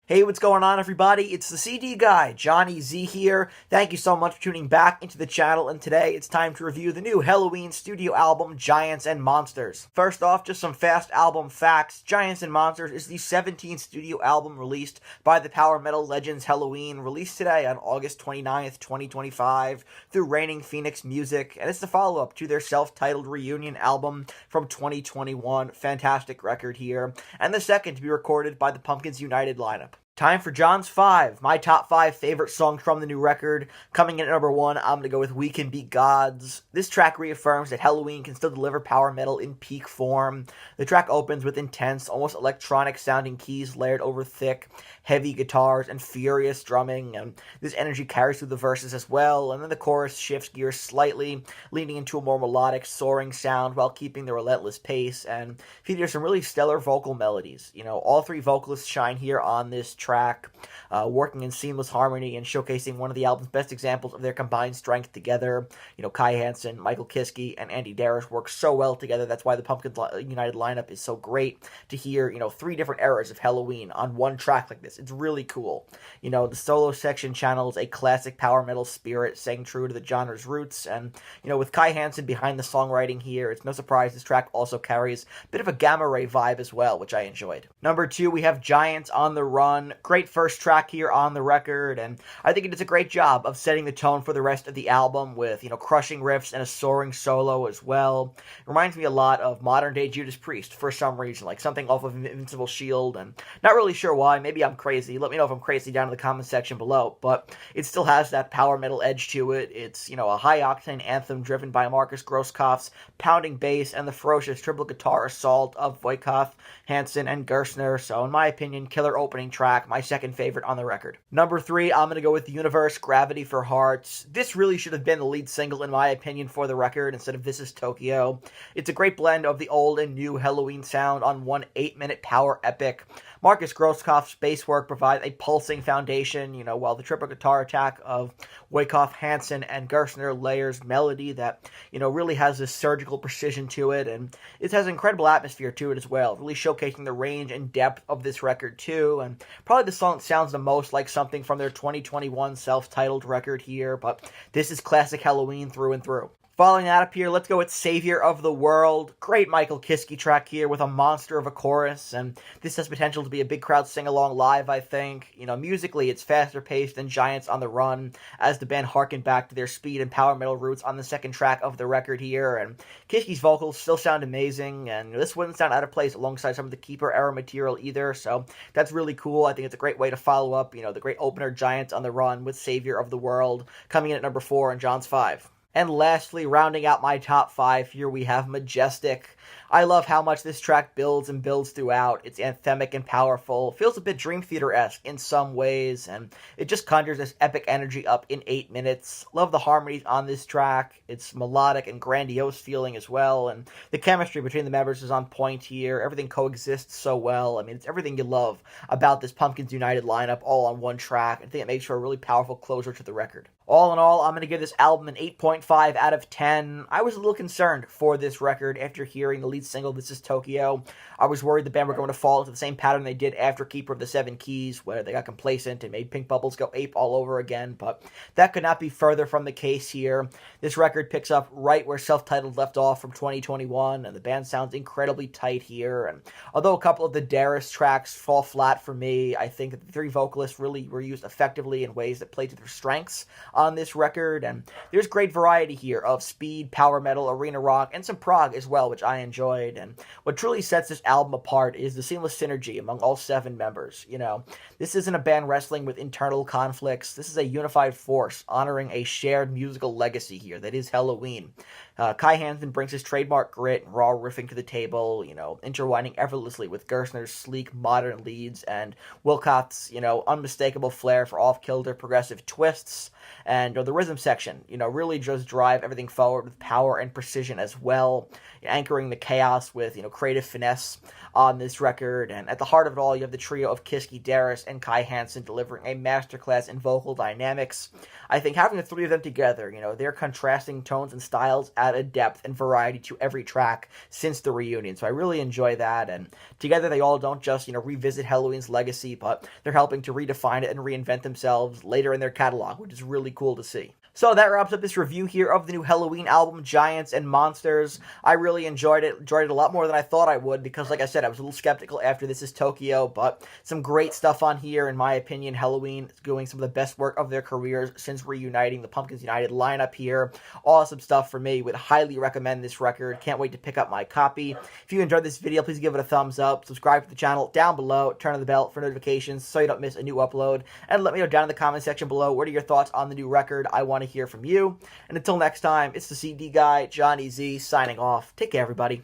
Hey, what's going on, everybody? It's the CD guy, Johnny Z here. Thank you so much for tuning back into the channel, and today it's time to review the new Helloween studio album, Giants and Monsters. First off, just some fast album facts. Giants and Monsters is the 17th studio album released by the power metal legends Helloween, released today on August 29th, 2025, through Reigning Phoenix Music, and it's the follow-up to their self-titled reunion album from 2021. Fantastic record here, and the second to be recorded by the Pumpkins United lineup. Time for John's 5, my top 5 favorite songs from the new record. Coming in at number 1, I'm going to go with We Can Be Gods. This track reaffirms that Helloween can still deliver power metal in peak form. The track opens with intense, almost electronic-sounding keys layered over thick, heavy guitars and furious drumming, and this energy carries through the verses as well, and then the chorus shifts gears slightly, leaning into a more melodic, soaring sound while keeping the relentless pace, and features some really stellar vocal melodies. All three vocalists shine here on this track, working in seamless harmony and showcasing one of the album's best examples of their combined strength together. Kai Hansen, Michael Kiske, and Andy Darish work so well together. That's why the Pumpkins United lineup is so great to hear, three different eras of Helloween on one track like this. It's really cool. The solo section channels a classic power metal spirit, staying true to the genre's roots, and, with Kai Hansen behind the songwriting here, it's no surprise this track also carries a bit of a gamma ray vibe as well, which I enjoyed. Number 2, we have Giants on the Run. Great first track here on the record, and I think it does a great job of setting the tone for the rest of the album with, crushing riffs and a soaring solo as well. It reminds me a lot of modern-day Judas Priest for some reason, like something off of Invincible Shield, and not really sure why. Maybe I'm crazy. Let me know if I'm crazy down in the comment section below, but it still has that power metal edge to it. It's, a high-octane anthem driven by Marcus Grosskopf's pounding bass and the ferocious triple guitar assault of Voikoff, Hansen, and Gerstner, so in my opinion, killer opening track, my second favorite on the record. Number 3, I'm going to go with Universe, Gravity for Hearts. This really should have been the lead single, in my opinion, for the record, instead of This Is Tokyo. It's a great blend of the old and new Helloween sound on one 8-minute power epic. Marcus Grosskopf's bass work provides a pulsing foundation, while the triple guitar attack of Voikoff, Hansen, and Gerstner layers melody that, really has this surgical precision to it, and it has an incredible atmosphere to it as well, really showcasing the range and depth of this record too, and probably the song that sounds the most like something from their 2021 self-titled record here, but this is classic Helloween through and through. Following that up here, let's go with Savior of the World. Great Michael Kiske track here with a monster of a chorus, and this has potential to be a big crowd sing-along live, I think. Musically, it's faster paced than Giants on the Run, as the band harken back to their speed and power metal roots on the second track of the record here, and Kiske's vocals still sound amazing, and this wouldn't sound out of place alongside some of the Keeper-era material either, so that's really cool. I think it's a great way to follow up, the great opener Giants on the Run with Savior of the World, coming in at number 4 in John's 5. And lastly, rounding out my top 5, here we have Majestic. I love how much this track builds and builds throughout. It's anthemic and powerful. Feels a bit Dream Theater-esque in some ways, and it just conjures this epic energy up in 8 minutes. Love the harmonies on this track. It's melodic and grandiose feeling as well, and the chemistry between the members is on point here. Everything coexists so well. It's everything you love about this Pumpkins United lineup all on one track. I think it makes for a really powerful closer to the record. All in all, I'm going to give this album an 8.5 out of 10. I was a little concerned for this record after hearing the lead single, This Is Tokyo. I was worried the band were going to fall into the same pattern they did after Keeper of the Seven Keys, where they got complacent and made Pink Bubbles go ape all over again, but that could not be further from the case here. This record picks up right where self-titled left off from 2021, and the band sounds incredibly tight here, and although a couple of the Darius tracks fall flat for me, I think that the three vocalists really were used effectively in ways that played to their strengths on this record, and there's great variety here of speed, power metal, arena rock, and some prog as well, which I enjoyed, and what truly sets this album apart is the seamless synergy among all 7 members. This isn't a band wrestling with internal conflicts. This is a unified force honoring a shared musical legacy here that is Helloween. Kai Hansen brings his trademark grit and raw riffing to the table, intertwining effortlessly with Gerstner's sleek, modern leads and Wilcott's, unmistakable flair for off-kilter progressive twists, and the rhythm section, really does drive everything forward with power and precision as well, anchoring the chaos with, creative finesse on this record. And at the heart of it all, you have the trio of Kiski Darris and Kai Hansen delivering a masterclass in vocal dynamics. I think having the three of them together, their contrasting tones and styles add a depth and variety to every track since the reunion. So I really enjoy that. And together they all don't just, revisit Helloween's legacy, but they're helping to redefine it and reinvent themselves later in their catalog, which is really cool to see. So that wraps up this review here of the new Helloween album, Giants and Monsters. I really enjoyed it a lot more than I thought I would, because like I said, I was a little skeptical after This Is Tokyo, but some great stuff on here, in my opinion. Helloween is doing some of the best work of their careers since reuniting the Pumpkins United lineup here. Awesome stuff for me. Would highly recommend this record. Can't wait to pick up my copy. If you enjoyed this video, please give it a thumbs up. Subscribe to the channel down below. Turn on the bell for notifications so you don't miss a new upload. And let me know down in the comment section below, what are your thoughts on the new record? I want to hear from you. And until next time, it's the CD guy, Johnny Z, signing off. Take care, everybody.